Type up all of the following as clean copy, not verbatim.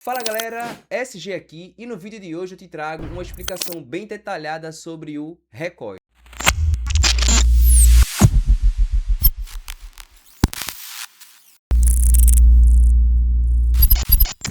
Fala galera, SG aqui e no vídeo de hoje eu te trago uma explicação bem detalhada sobre o recoil.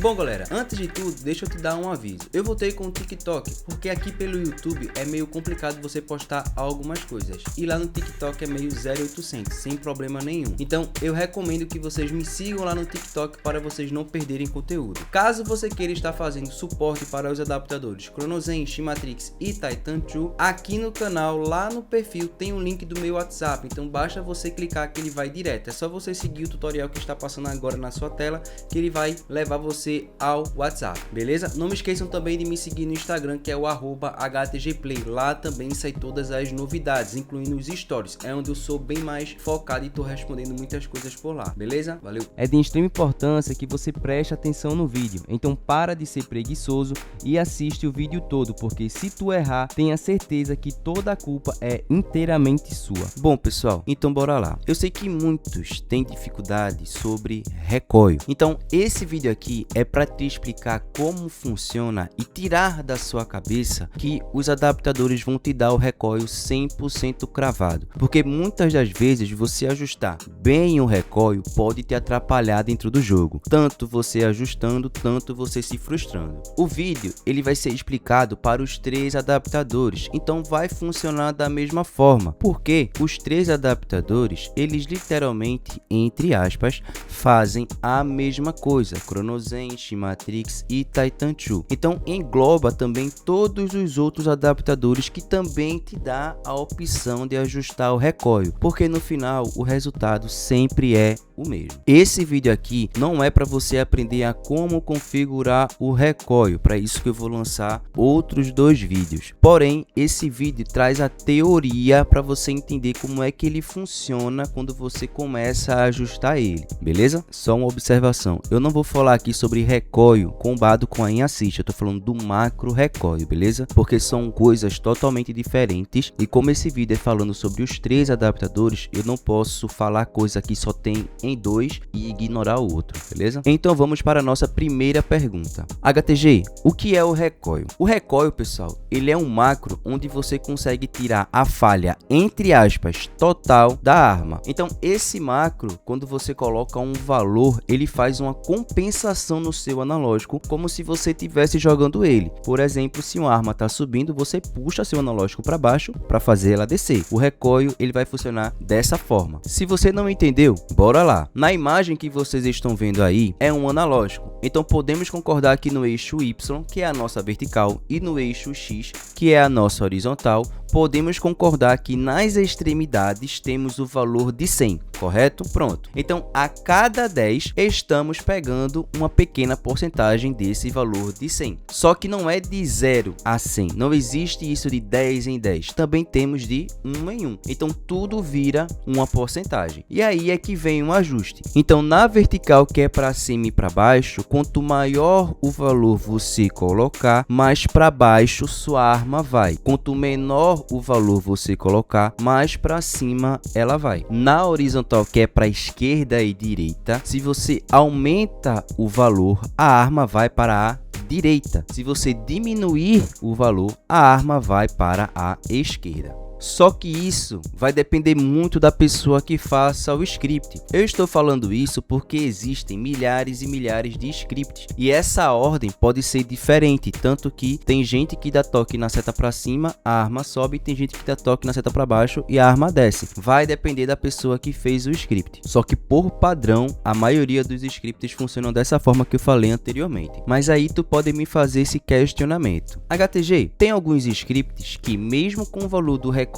Bom galera, antes de tudo, deixa eu te dar um aviso. Eu voltei com o TikTok, porque aqui pelo YouTube é meio complicado você postar algumas coisas. E lá no TikTok é meio 0800, sem problema nenhum. Então eu recomendo que vocês me sigam lá no TikTok para vocês não perderem conteúdo. Caso você queira estar fazendo suporte para os adaptadores Chronozen, Shimatrix e Titan II, aqui no canal, lá no perfil, tem um link do meu WhatsApp. Então basta você clicar que ele vai direto. É só você seguir o tutorial que está passando agora na sua tela, que ele vai levar você ao WhatsApp, beleza? Não me esqueçam também de me seguir no Instagram, que é o @htgplay. Lá também sai todas as novidades, incluindo os stories. É onde eu sou bem mais focado e tô respondendo muitas coisas por lá, beleza? Valeu! É de extrema importância que você preste atenção no vídeo, então para de ser preguiçoso e assiste o vídeo todo, porque se tu errar, tenha certeza que toda a culpa é inteiramente sua. Bom pessoal, então bora lá. Eu sei que muitos têm dificuldade sobre recoil, então esse vídeo aqui é para te explicar como funciona e tirar da sua cabeça que os adaptadores vão te dar o recoil 100% cravado, porque muitas das vezes você ajustar bem o recoil pode te atrapalhar dentro do jogo, tanto você ajustando, tanto você se frustrando. O vídeo ele vai ser explicado para os 3 adaptadores, então vai funcionar da mesma forma, porque os 3 adaptadores eles literalmente, entre aspas, fazem a mesma coisa, Chronozen, Shimatrix e Titan II. Então engloba também todos os outros adaptadores que também te dá a opção de ajustar o recoil, porque no final o resultado sempre é o mesmo. Esse vídeo aqui não é para você aprender a como configurar o recoil, para isso que eu vou lançar outros 2 vídeos. Porém, esse vídeo traz a teoria para você entender como é que ele funciona quando você começa a ajustar ele, beleza? Só uma observação, eu não vou falar aqui sobre recoil combado com a aim assist, eu tô falando do macro recoil, beleza? Porque são coisas totalmente diferentes e como esse vídeo é falando sobre os 3 adaptadores, eu não posso falar coisa que só tem em 2 e ignorar o outro, beleza? Então vamos para a nossa primeira pergunta. HTG, o que é o recoil? O recoil, pessoal, ele é um macro onde você consegue tirar a falha, entre aspas, total da arma. Então esse macro, quando você coloca um valor, ele faz uma compensação no seu analógico, como se você estivesse jogando ele. Por exemplo, se uma arma está subindo, você puxa seu analógico para baixo para fazer ela descer. O recoil ele vai funcionar dessa forma. Se você não entendeu, bora lá. Na imagem que vocês estão vendo aí, é um analógico. Então podemos concordar que no eixo Y, que é a nossa vertical, e no eixo X, que é a nossa horizontal, podemos concordar que nas extremidades temos o valor de 100, correto? Pronto. Então, a cada 10, estamos pegando uma pequena porcentagem desse valor de 100. Só que não é de 0 a 100. Não existe isso de 10 em 10. Também temos de 1 em 1. Então, tudo vira uma porcentagem. E aí é que vem um ajuste. Então, na vertical, que é para cima e para baixo, quanto maior o valor você colocar, mais para baixo sua arma vai. Quanto menor o valor você colocar, mais para cima ela vai. Na horizontal, que é para esquerda e direita, se você aumenta o valor, a arma vai para a direita. Se você diminuir o valor, a arma vai para a esquerda. Só que isso vai depender muito da pessoa que faça o script. Eu estou falando isso porque existem milhares e milhares de scripts e essa ordem pode ser diferente, tanto que tem gente que dá toque na seta para cima, a arma sobe, e tem gente que dá toque na seta para baixo e a arma desce. Vai depender da pessoa que fez o script. Só que por padrão, a maioria dos scripts funcionam dessa forma que eu falei anteriormente. Mas aí tu pode me fazer esse questionamento. HTG, tem alguns scripts que mesmo com o valor do recoil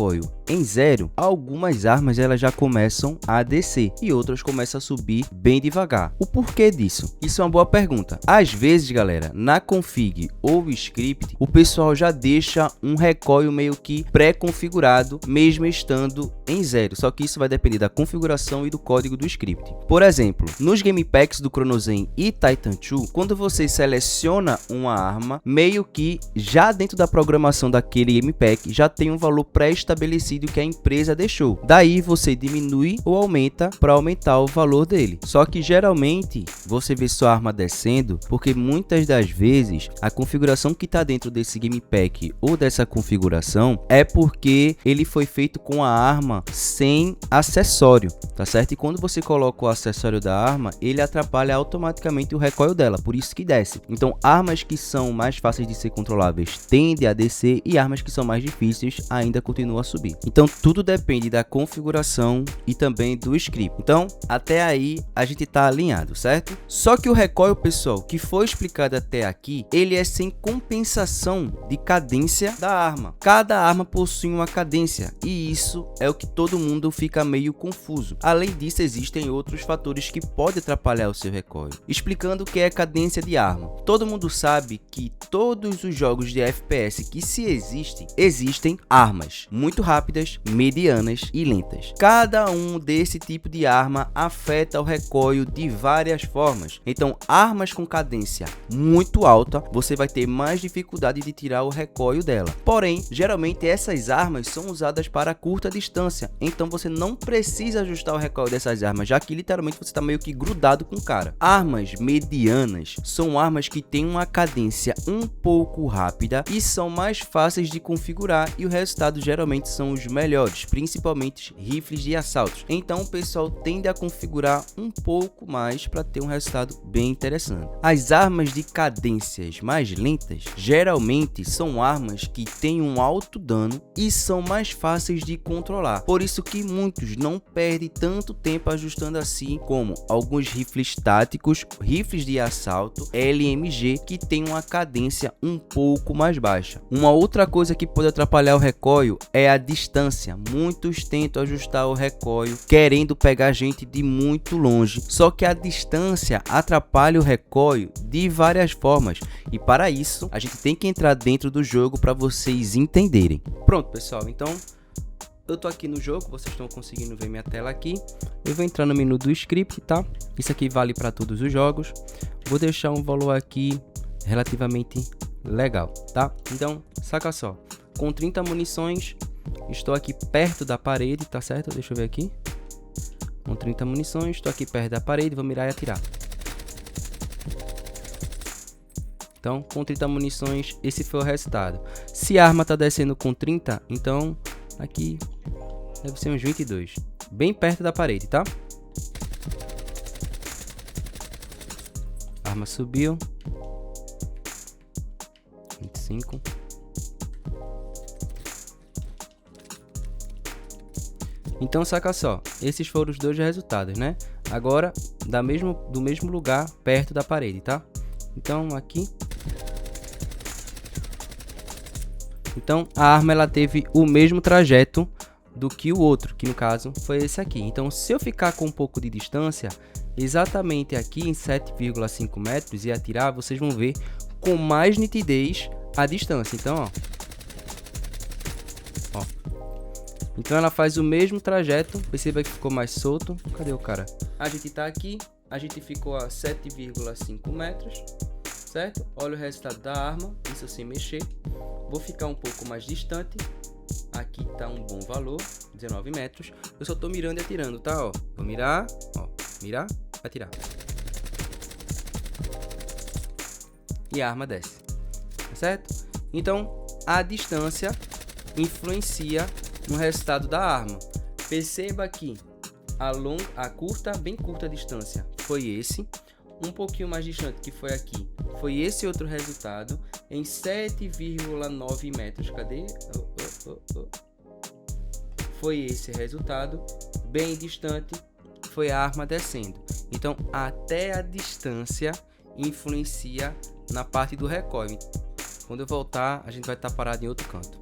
em 0, algumas armas elas já começam a descer e outras começam a subir bem devagar. O porquê disso? Isso é uma boa pergunta. Às vezes, galera, na config ou script, o pessoal já deixa um recoil meio que pré-configurado, mesmo estando em 0. Só que isso vai depender da configuração e do código do script. Por exemplo, nos game packs do Chronozen e Titan II, quando você seleciona uma arma, meio que já dentro da programação daquele game pack já tem um valor pré estabelecido que a empresa deixou. Daí você diminui ou aumenta para aumentar o valor dele. Só que geralmente você vê sua arma descendo porque muitas das vezes a configuração que está dentro desse game pack ou dessa configuração é porque ele foi feito com a arma sem acessório, tá certo? E quando você coloca o acessório da arma, ele atrapalha automaticamente o recoil dela, por isso que desce. Então armas que são mais fáceis de ser controláveis tendem a descer e armas que são mais difíceis ainda continuam a subir. Então tudo depende da configuração e também do script. Então até aí a gente tá alinhado, certo? Só que o recoil, pessoal, que foi explicado até aqui, ele é sem compensação de cadência da arma. Cada arma possui uma cadência e isso é o que todo mundo fica meio confuso. Além disso, existem outros fatores que podem atrapalhar o seu recoil. Explicando o que é cadência de arma. Todo mundo sabe que todos os jogos de FPS que existem armas muito rápidas, medianas e lentas. Cada um desse tipo de arma afeta o recoil de várias formas. Então, armas com cadência muito alta, você vai ter mais dificuldade de tirar o recoil dela. Porém, geralmente essas armas são usadas para curta distância, então você não precisa ajustar o recoil dessas armas, já que literalmente você está meio que grudado com o cara. Armas medianas são armas que têm uma cadência um pouco rápida e são mais fáceis de configurar e o resultado geralmente são os melhores, principalmente rifles de assaltos. Então o pessoal tende a configurar um pouco mais para ter um resultado bem interessante. As armas de cadências mais lentas geralmente são armas que têm um alto dano e são mais fáceis de controlar. Por isso que muitos não perdem tanto tempo ajustando assim, como alguns rifles táticos, rifles de assalto, LMG, que tem uma cadência um pouco mais baixa. Uma outra coisa que pode atrapalhar o recoil é a distância. Muitos tentam ajustar o recoil querendo pegar gente de muito longe, só que a distância atrapalha o recoil de várias formas e para isso a gente tem que entrar dentro do jogo para vocês entenderem. Pronto, pessoal, então eu tô aqui no jogo, vocês estão conseguindo ver minha tela aqui. Eu vou entrar no menu do script, tá? Isso aqui vale para todos os jogos. Vou deixar um valor aqui relativamente legal, tá? Então, saca só. Com 30 munições, estou aqui perto da parede, tá certo? Deixa eu ver aqui. Com 30 munições, estou aqui perto da parede, vou mirar e atirar. Então, com 30 munições, esse foi o resultado. Se a arma tá descendo com 30, então aqui deve ser uns 22. Bem perto da parede, tá? A arma subiu. 25. Então, saca só. Esses foram os dois resultados, né? Agora, do mesmo lugar, perto da parede, tá? Então, aqui. Então, a arma ela teve o mesmo trajeto do que o outro, que no caso foi esse aqui. Então, se eu ficar com um pouco de distância, exatamente aqui em 7,5 metros e atirar, vocês vão ver com mais nitidez a distância. Então, ó. Então, ela faz o mesmo trajeto. Perceba que ficou mais solto. Cadê o cara? A gente tá aqui, a gente ficou a 7,5 metros, certo? Olha o resultado da arma, isso sem mexer. Vou ficar um pouco mais distante. Aqui tá um bom valor, 19 metros. Eu só tô mirando e atirando, tá? Ó, vou mirar, ó, mirar, atirar. E a arma desce, tá certo? Então, a distância influencia no resultado da arma. Perceba que a curta, bem curta distância foi esse. Um pouquinho mais distante, que foi aqui, foi esse outro resultado. Em 7,9 metros, cadê? Foi esse resultado. Bem distante, foi a arma descendo. Então, até a distância influencia na parte do recoil. Quando eu voltar, a gente vai estar parado em outro canto.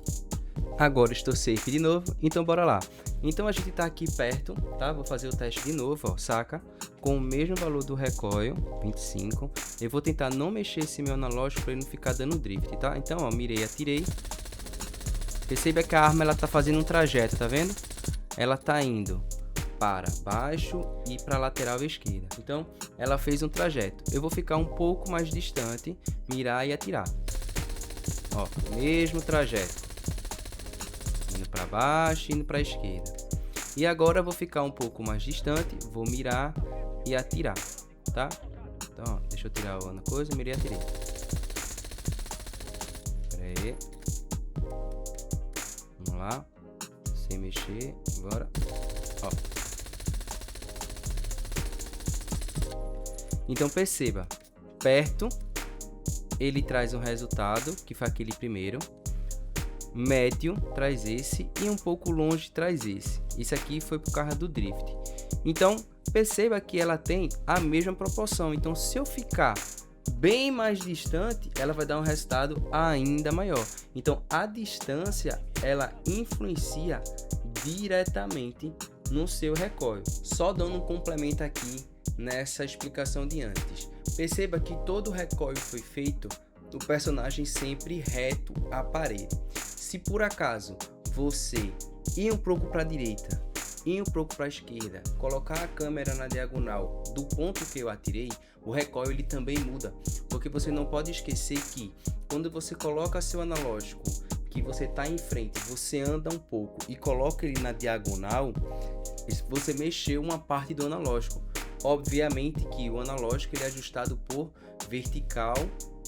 Agora estou safe de novo, então bora lá. Então a gente tá aqui perto, tá? Vou fazer o teste de novo, ó, saca? Com o mesmo valor do recoil, 25. Eu vou tentar não mexer esse meu analógico para ele não ficar dando drift, tá? Então, ó, mirei, atirei. Perceba que a arma ela tá fazendo um trajeto, tá vendo? Ela tá indo para baixo e para a lateral esquerda. Então, ela fez um trajeto. Eu vou ficar um pouco mais distante, mirar e atirar. Ó, mesmo trajeto. indo para baixo, indo para a esquerda. E agora eu vou ficar um pouco mais distante, vou mirar e atirar, tá? Então, ó, deixa eu tirar uma coisa, mirei e atirei. Pera aí. Vamos lá. Sem mexer, agora. Ó. Então perceba, perto ele traz um resultado, que foi aquele primeiro. Médio traz esse e um pouco longe traz esse. Isso aqui foi por causa do drift. Então perceba que ela tem a mesma proporção. Então se eu ficar bem mais distante, ela vai dar um resultado ainda maior. Então a distância ela influencia diretamente no seu recoil. Só dando um complemento aqui nessa explicação de antes. Perceba que todo o recoil foi feito o personagem sempre reto à parede. Se por acaso você ir um pouco para a direita, ir um pouco para a esquerda, colocar a câmera na diagonal do ponto que eu atirei, o recoil ele também muda, porque você não pode esquecer que quando você coloca seu analógico, que você está em frente, você anda um pouco e coloca ele na diagonal, você mexeu uma parte do analógico. Obviamente que o analógico ele é ajustado por vertical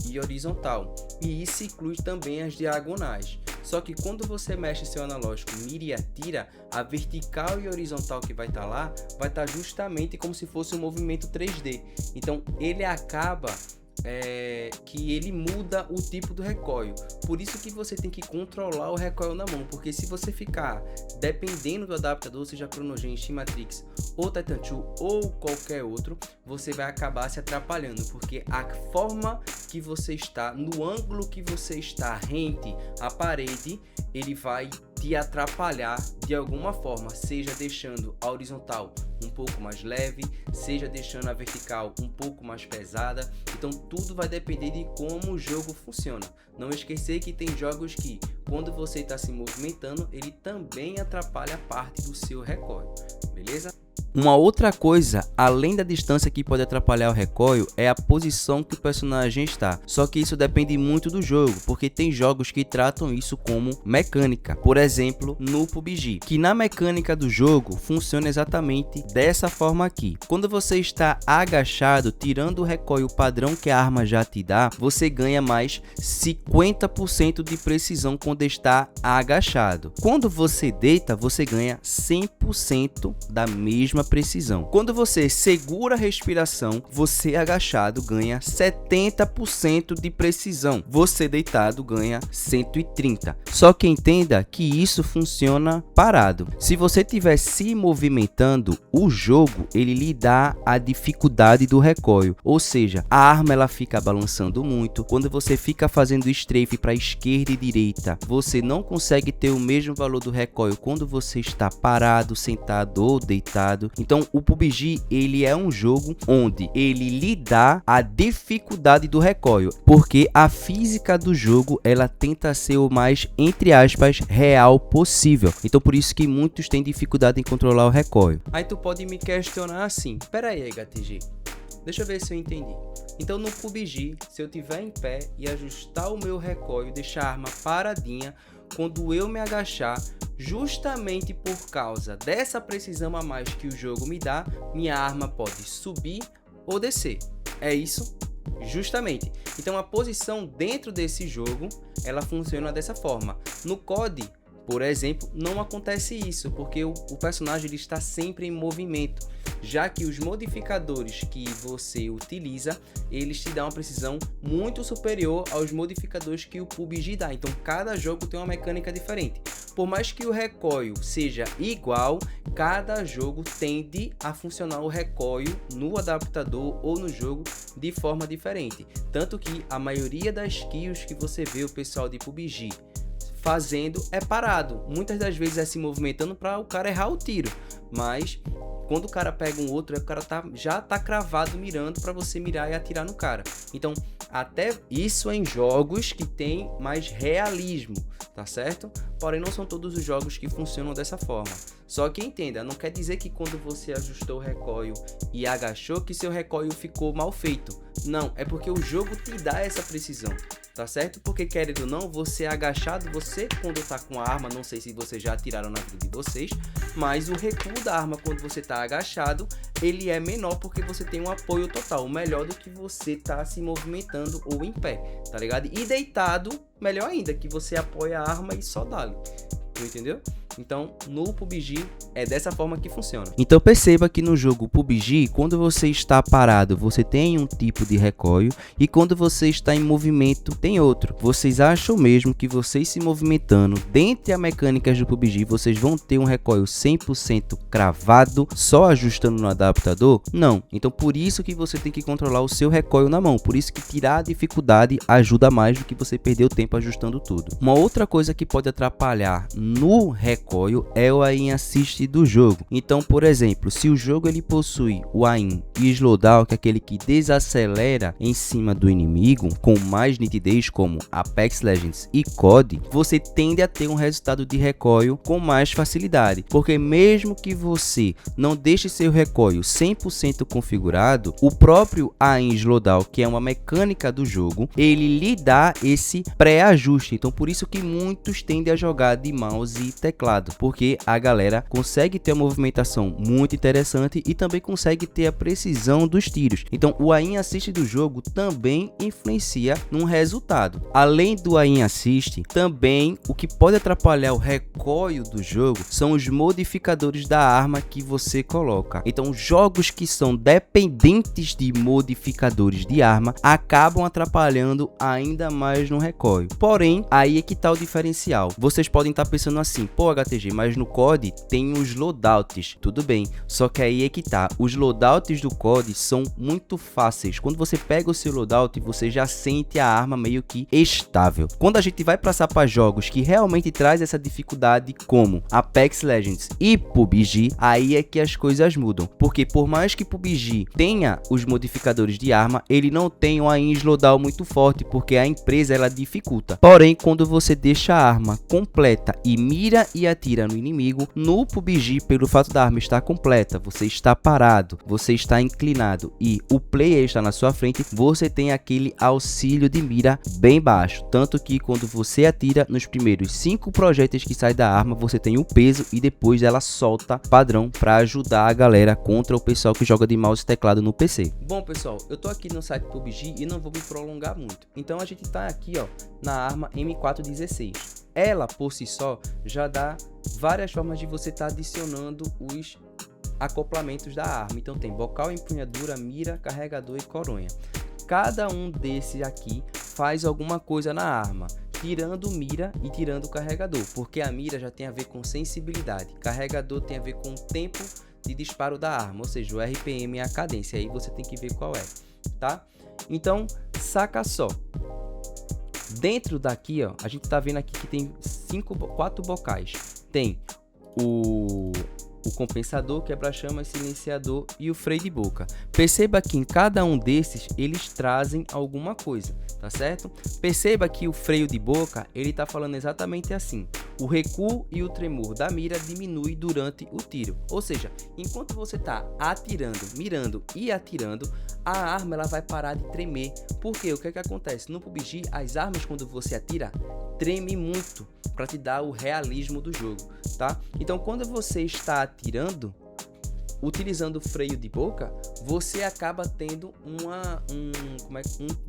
e horizontal, e isso inclui também as diagonais. Só que quando você mexe seu analógico, mira e atira, a vertical e horizontal que vai estar lá, vai estar justamente como se fosse um movimento 3D. Então ele acaba que ele muda o tipo do recoil. Por isso que você tem que controlar o recoil na mão, porque se você ficar dependendo do adaptador, seja Chronogen, Matrix ou Titan II ou qualquer outro, você vai acabar se atrapalhando, porque a forma que você está, no ângulo que você está rente à parede, ele vai te atrapalhar de alguma forma, seja deixando a horizontal um pouco mais leve, seja deixando a vertical um pouco mais pesada. Então tudo vai depender de como o jogo funciona. Não esquecer que tem jogos que quando você está se movimentando, ele também atrapalha parte do seu recoil, beleza? Uma outra coisa, além da distância que pode atrapalhar o recoil, é a posição que o personagem está. Só que isso depende muito do jogo, porque tem jogos que tratam isso como mecânica. Por exemplo, no PUBG, que na mecânica do jogo funciona exatamente dessa forma aqui. Quando você está agachado, tirando o recoil padrão que a arma já te dá, você ganha mais 50% de precisão quando está agachado. Quando você deita, você ganha 100% da mesma precisão. Quando você segura a respiração, você agachado ganha 70% de precisão. Você deitado ganha 130%. Só que entenda que isso funciona parado. Se você estiver se movimentando, o jogo ele lhe dá a dificuldade do recoil. Ou seja, a arma ela fica balançando muito. Quando você fica fazendo strafe para esquerda e direita, você não consegue ter o mesmo valor do recoil quando você está parado, sentado ou deitado. Então o PUBG ele é um jogo onde ele lhe dá a dificuldade do recoil, porque a física do jogo ela tenta ser o mais, entre aspas, real possível. Então por isso que muitos têm dificuldade em controlar o recoil. Aí tu pode me questionar assim, pera aí HTG, deixa eu ver se eu entendi. Então no PUBG, se eu tiver em pé e ajustar o meu recoil, deixar a arma paradinha, quando eu me agachar, justamente por causa dessa precisão a mais que o jogo me dá, minha arma pode subir ou descer. É isso? Justamente. Então a posição dentro desse jogo, ela funciona dessa forma. No COD, por exemplo, não acontece isso, porque o personagem ele está sempre em movimento, já que os modificadores que você utiliza, eles te dão uma precisão muito superior aos modificadores que o PUBG dá. Então cada jogo tem uma mecânica diferente. Por mais que o recoil seja igual, cada jogo tende a funcionar o recoil no adaptador ou no jogo de forma diferente. Tanto que a maioria das kills que você vê o pessoal de PUBG fazendo é parado, muitas das vezes é se movimentando para o cara errar o tiro, mas quando o cara pega um outro, o cara já tá cravado mirando para você mirar e atirar no cara. Então até isso em jogos que tem mais realismo, tá certo? Porém não são todos os jogos que funcionam dessa forma. Só que entenda, não quer dizer que quando você ajustou o recoil e agachou que seu recoil ficou mal feito. Não, é porque o jogo te dá essa precisão. tá certo? Porque querendo ou não, você agachado, você quando tá com a arma, não sei se vocês já atiraram na vida de vocês, mas o recuo da arma quando você tá agachado, ele é menor porque você tem um apoio total, melhor do que você tá se movimentando ou em pé, tá ligado? E deitado, melhor ainda, que você apoia a arma e só dá-lhe. Tu entendeu? Então, no PUBG é dessa forma que funciona. Então perceba que no jogo PUBG, quando você está parado, você tem um tipo de recoil, e quando você está em movimento, tem outro. Vocês acham mesmo que vocês se movimentando dentre as mecânicas do PUBG, vocês vão ter um recoil 100% cravado, só ajustando no adaptador? Não. Então por isso que você tem que controlar o seu recoil na mão. Por isso que tirar a dificuldade ajuda mais do que você perder o tempo ajustando tudo. Uma outra coisa que pode atrapalhar no recoil é o aim assist do jogo. Então, por exemplo, se o jogo ele possui o aim e slowdown, que é aquele que desacelera em cima do inimigo com mais nitidez, como Apex Legends e COD, você tende a ter um resultado de recoil com mais facilidade, porque mesmo que você não deixe seu recoil 100% configurado, o próprio aim slowdown, que é uma mecânica do jogo, ele lhe dá esse pré-ajuste. Então, por isso que muitos tendem a jogar de mouse e teclado, porque a galera consegue ter uma movimentação muito interessante e também consegue ter a precisão dos tiros. Então o aim assist do jogo também influencia no resultado. Além do aim assist, também o que pode atrapalhar o recoil do jogo são os modificadores da arma que você coloca. Então jogos que são dependentes de modificadores de arma acabam atrapalhando ainda mais no recoil. Porém, aí é que tá o diferencial. Vocês podem estar pensando assim: pô, HTG, mas no COD tem os loadouts. Tudo bem, só que aí é que tá. Os loadouts do COD são muito fáceis. Quando você pega o seu loadout, você já sente a arma meio que estável. Quando a gente vai passar para jogos que realmente traz essa dificuldade, como Apex Legends e PUBG, aí é que as coisas mudam. Porque por mais que PUBG tenha os modificadores de arma, ele não tem um aim slowdown muito forte, porque a empresa ela dificulta. Porém, quando você deixa a arma completa e mira e atira no inimigo, no PUBG, pelo fato da arma estar completa, você está parado, você está inclinado e o player está na sua frente, você tem aquele auxílio de mira bem baixo. Tanto que quando você atira nos primeiros 5 projéteis que saem da arma, você tem o peso e depois ela solta padrão para ajudar a galera contra o pessoal que joga de mouse e teclado no PC. Bom pessoal, eu tô aqui no site PUBG e não vou me prolongar muito. Então a gente tá aqui ó, na arma M416. Ela por si só já dá várias formas de você estar adicionando os acoplamentos da arma. Então tem bocal, empunhadura, mira, carregador e coronha. Cada um desses aqui faz alguma coisa na arma, tirando mira e tirando carregador, porque a mira já tem a ver com sensibilidade, carregador tem a ver com o tempo de disparo da arma, ou seja, o RPM é a cadência, aí você tem que ver qual é, tá? Então, saca só. Dentro daqui, ó, a gente tá vendo aqui que tem 4 bocais. Tem o compensador, quebra-chama, silenciador e o freio de boca. Perceba que em cada um desses eles trazem alguma coisa, tá certo? Perceba que o freio de boca, ele tá falando exatamente assim: o recuo e o tremor da mira diminui durante o tiro. Ou seja, enquanto você tá atirando, mirando e atirando, a arma ela vai parar de tremer. Porque o que é que acontece? No PUBG, as armas quando você atira, treme muito para te dar o realismo do jogo, tá? Então quando você está atirando, utilizando o freio de boca, você acaba tendo um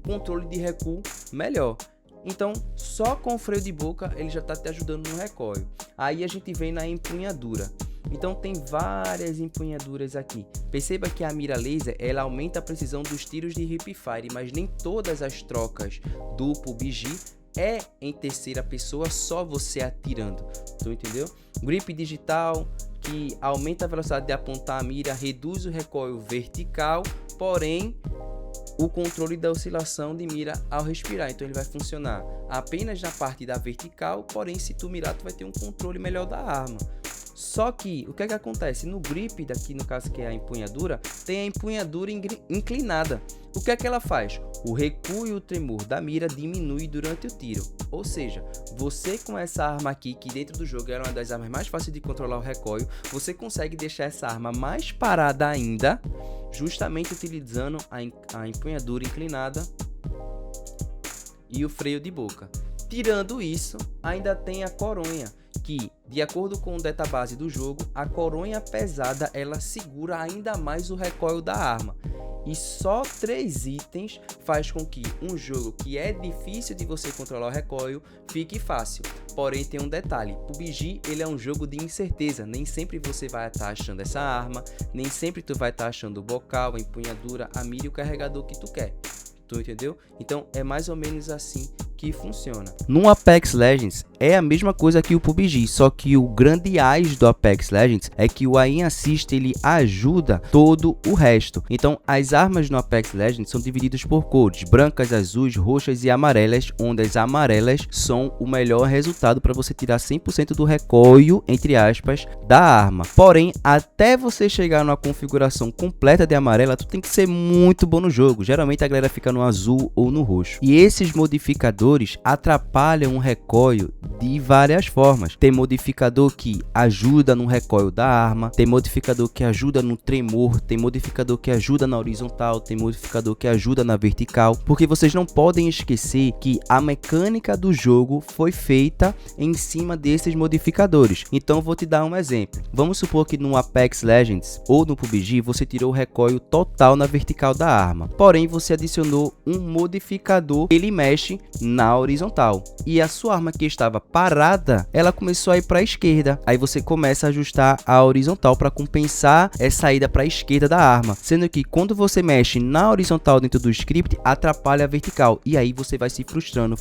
controle de recuo melhor. Então, só com o freio de boca ele já está te ajudando no recoil. Aí a gente vem na empunhadura. Então tem várias empunhaduras aqui. Perceba que a mira laser ela aumenta a precisão dos tiros de hipfire, mas nem todas as trocas do PUBG é em terceira pessoa, só você atirando. Tu entendeu? Grip digital, que aumenta a velocidade de apontar a mira, reduz o recoil vertical, porém o controle da oscilação de mira ao respirar. Então ele vai funcionar apenas na parte da vertical, porém se tu mirar tu vai ter um controle melhor da arma. Só que o que é que acontece? No grip daqui, no caso que é a empunhadura, tem a empunhadura inclinada. O que é que ela faz? O recuo e o tremor da mira diminui durante o tiro. Ou seja, você com essa arma aqui, que dentro do jogo é uma das armas mais fáceis de controlar o recoil, você consegue deixar essa arma mais parada ainda, justamente utilizando a empunhadura inclinada e o freio de boca. Tirando isso, ainda tem a coronha, que, de acordo com o database do jogo, a coronha pesada ela segura ainda mais o recoil da arma. E só 3 itens faz com que um jogo que é difícil de você controlar o recoil fique fácil. Porém tem um detalhe, PUBG ele é um jogo de incerteza, nem sempre você vai estar achando essa arma, nem sempre tu vai estar achando o bocal, a empunhadura, a mira e o carregador que tu quer. Tu entendeu? Então é mais ou menos assim que funciona. No Apex Legends é a mesma coisa que o PUBG, só que o grande as do Apex Legends é que o Aim Assist ele ajuda todo o resto. Então as armas no Apex Legends são divididas por cores, brancas, azuis, roxas e amarelas, onde as amarelas são o melhor resultado para você tirar 100% do recoil, entre aspas, da arma. Porém, até você chegar numa configuração completa de amarela, tu tem que ser muito bom no jogo. Geralmente a galera fica no azul ou no roxo. E esses modificadores atrapalham o recoil de várias formas. Tem modificador que ajuda no recoil da arma, tem modificador que ajuda no tremor, tem modificador que ajuda na horizontal, tem modificador que ajuda na vertical, porque vocês não podem esquecer que a mecânica do jogo foi feita em cima desses modificadores. Então vou te dar um exemplo. Vamos supor que no Apex Legends ou no PUBG você tirou o recoil total na vertical da arma, porém você adicionou um modificador que ele mexe na horizontal e a sua arma que estava parada, ela começou a ir para a esquerda. Aí você começa a ajustar a horizontal para compensar essa ida para a esquerda da arma, sendo que quando você mexe na horizontal dentro do script, atrapalha a vertical e aí você vai se frustrando,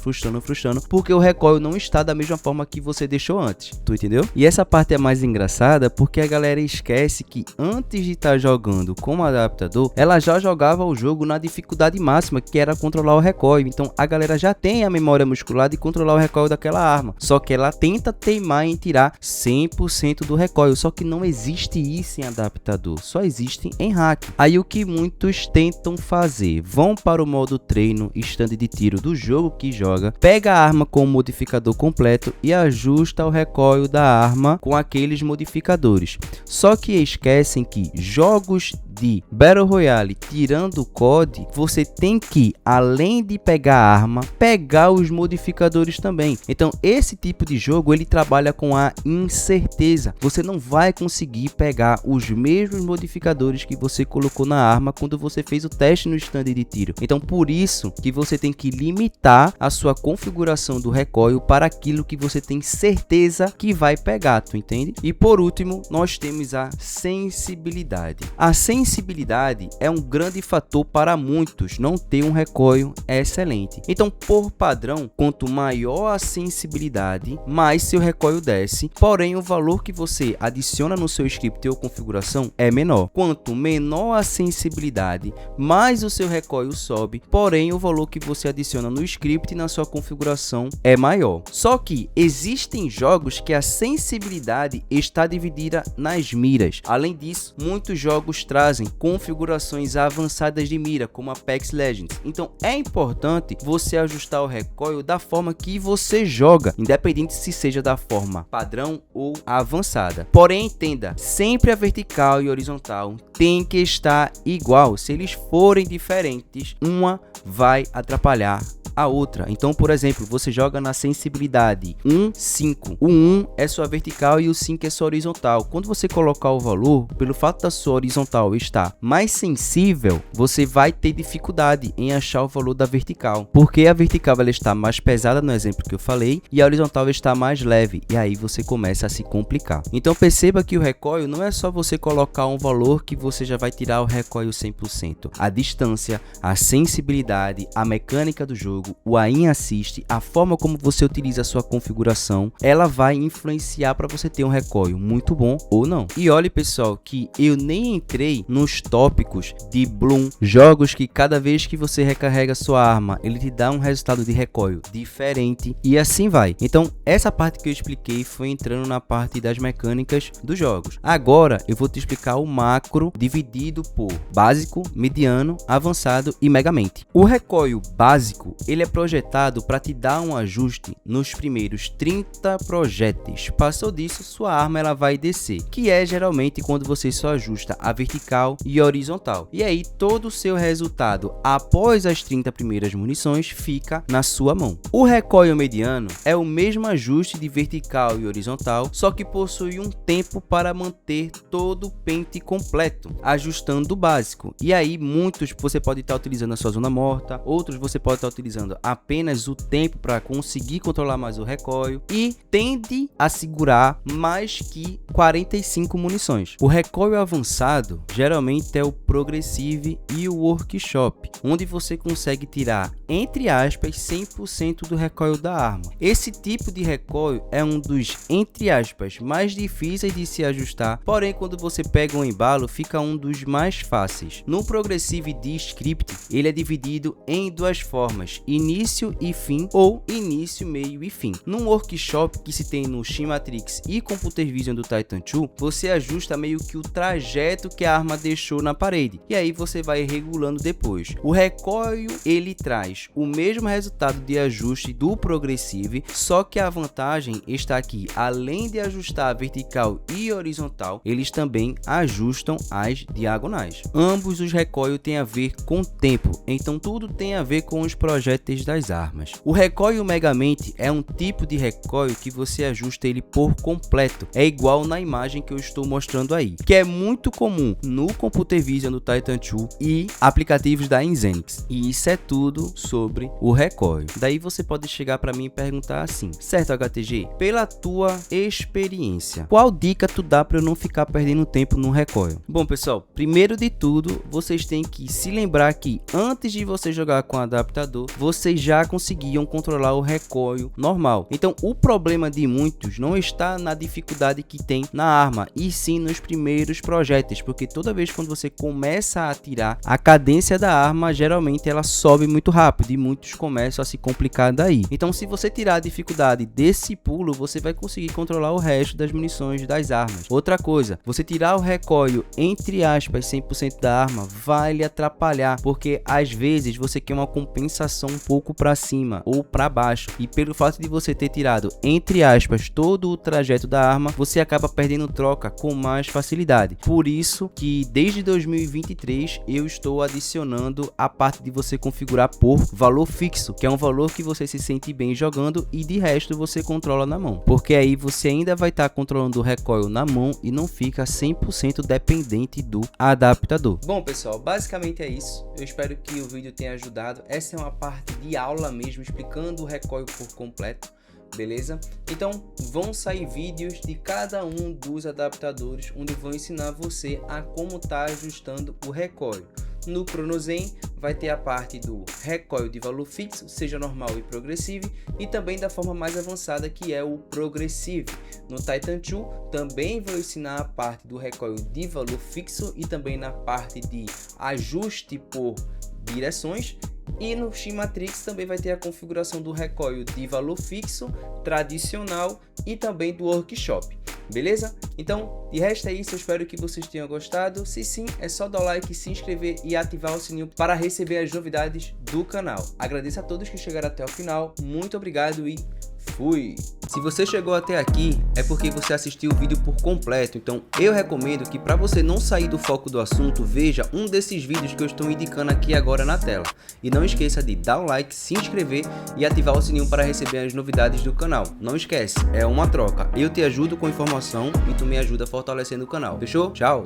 porque o recoil não está da mesma forma que você deixou antes, tu entendeu? E essa parte é mais engraçada porque a galera esquece que antes de estar jogando com o adaptador, ela já jogava o jogo na dificuldade máxima, que era controlar o recoil. Então a galera já tem a memória muscular de controlar o recoil daquela arma, só que ela tenta teimar em tirar 100% do recoil, só que não existe isso em adaptador, só existe em hack. Aí o que muitos tentam fazer, vão para o modo treino, stand de tiro do jogo que joga, pega a arma com o modificador completo e ajusta o recoil da arma com aqueles modificadores, só que esquecem que jogos de Battle Royale, tirando o COD, você tem que, além de pegar a arma, pegar os modificadores também. Então esse tipo de jogo ele trabalha com a incerteza. Você não vai conseguir pegar os mesmos modificadores que você colocou na arma quando você fez o teste no stand de tiro. Então por isso que você tem que limitar a sua configuração do recoil para aquilo que você tem certeza que vai pegar, tu entende? E por último, nós temos a sensibilidade. A sensibilidade é um grande fator para muitos não ter um recoil excelente. Então, por padrão, quanto maior a sensibilidade, mais seu recoil desce, porém o valor que você adiciona no seu script ou configuração é menor. Quanto menor a sensibilidade, mais o seu recoil sobe, porém o valor que você adiciona no script e na sua configuração é maior. Só que existem jogos que a sensibilidade está dividida nas miras. Além disso, muitos jogos trazem configurações avançadas de mira, como Apex Legends. Então é importante você ajustar o recoil da forma que você joga, independente se seja da forma padrão ou avançada. Porém, entenda, sempre a vertical e horizontal tem que estar igual. Se eles forem diferentes, uma vai atrapalhar a outra. Então, por exemplo, você joga na sensibilidade 1, 5. O 1 é sua vertical e o 5 é sua horizontal. Quando você colocar o valor, pelo fato da sua horizontal estar mais sensível, você vai ter dificuldade em achar o valor da vertical, porque a vertical ela está mais pesada no exemplo que eu falei e a horizontal está mais leve, e aí você começa a se complicar. Então perceba que o recoil não é só você colocar um valor que você já vai tirar o recoil 100%. A distância, a sensibilidade, a mecânica do jogo, o Aim Assist, a forma como você utiliza a sua configuração, ela vai influenciar para você ter um recoil muito bom ou não. E olhe, pessoal, que eu nem entrei nos tópicos de Bloom, jogos que cada vez que você recarrega sua arma, ele te dá um resultado de recoil diferente e assim vai. Então essa parte que eu expliquei foi entrando na parte das mecânicas dos jogos. Agora eu vou te explicar o macro dividido por básico, mediano, avançado e megamente. O recoil básico ele é projetado para te dar um ajuste nos primeiros 30 projéteis. Passou disso, sua arma ela vai descer, que é geralmente quando você só ajusta a vertical e a horizontal. E aí todo o seu resultado após as 30 primeiras munições fica na sua mão. O recoil mediano é o mesmo ajuste de vertical e horizontal, só que possui um tempo para manter todo o pente completo, ajustando o básico. E aí muitos você pode estar utilizando a sua zona morta, outros você pode estar utilizando apenas o tempo para conseguir controlar mais o recoil e tende a segurar mais que 45 munições. O recoil avançado geralmente é o Progressive e o Workshop, onde você consegue tirar, entre aspas, 100% do recoil da arma. Esse tipo de recoil é um dos, entre aspas, mais difíceis de se ajustar, porém quando você pega um embalo fica um dos mais fáceis. No Progressive de Script, ele é dividido em duas formas, início e fim ou início, meio e fim. No Workshop que se tem no Shin-Matrix e Computer Vision do Titan II, você ajusta meio que o trajeto que a arma deixou na parede, e aí você vai regulando depois. O recoil ele traz o mesmo resultado de ajuste do Progressive, só que a vantagem está aqui, além de ajustar a vertical e horizontal, eles também ajustam as diagonais. Ambos os recoil têm a ver com tempo, então tudo tem a ver com os projéteis das armas. O recoil Megamente é um tipo de recoil que você ajusta ele por completo, é igual na imagem que eu estou mostrando aí, que é muito comum no Computer Vision do Titan II e aplicativos da Nginx. E isso é tudo sobre o recoil. Daí você pode chegar para mim e perguntar assim: certo, HTG, pela tua experiência, qual dica tu dá para eu não ficar perdendo tempo no recoil? Bom pessoal, primeiro de tudo, vocês têm que se lembrar que antes de você jogar com adaptador, vocês já conseguiam controlar o recoil normal. Então o problema de muitos não está na dificuldade que tem na arma, e sim nos primeiros projéteis, porque toda vez quando você começa a atirar, a cadência da arma geralmente ela sobe muito rápido e muitos começam a se complicar daí. Então se você tirar a dificuldade desse pulo, você vai conseguir controlar o resto das munições das armas. Outra coisa, você tirar o recoil entre aspas 100% da arma vai lhe atrapalhar, porque às vezes você quer uma compensação um pouco para cima ou para baixo, e pelo fato de você ter tirado entre aspas todo o trajeto da arma, você acaba perdendo troca com mais facilidade. Por isso que desde 2023 eu estou adicionando a parte de você configurar por valor fixo, que é um valor que você se sente bem jogando e de resto você controla na mão, porque aí você ainda vai estar controlando o recoil na mão e não fica 100% dependente do adaptador. Bom pessoal, basicamente é isso. Eu espero que o vídeo tenha ajudado. Essa é uma parte de aula mesmo, explicando o recoil por completo. Beleza? Então vão sair vídeos de cada um dos adaptadores, onde vou ensinar você a como tá ajustando o recoil. No Chronozen vai ter a parte do recoil de valor fixo, seja normal e progressive, e também da forma mais avançada que é o progressive. No Titan II também vou ensinar a parte do recoil de valor fixo e também na parte de ajuste por direções. E no Shin-Matrix também vai ter a configuração do recoil de valor fixo, tradicional e também do Workshop. Beleza? Então, de resto é isso, eu espero que vocês tenham gostado. Se sim, é só dar o like, se inscrever e ativar o sininho para receber as novidades do canal. Agradeço a todos que chegaram até o final, muito obrigado e fui! Se você chegou até aqui, é porque você assistiu o vídeo por completo, então eu recomendo que para você não sair do foco do assunto, veja um desses vídeos que eu estou indicando aqui agora na tela. E não esqueça de dar o like, se inscrever e ativar o sininho para receber as novidades do canal. Não esquece, é uma troca, eu te ajudo com informação e tu me ajuda fortalecendo o canal. Fechou? Tchau!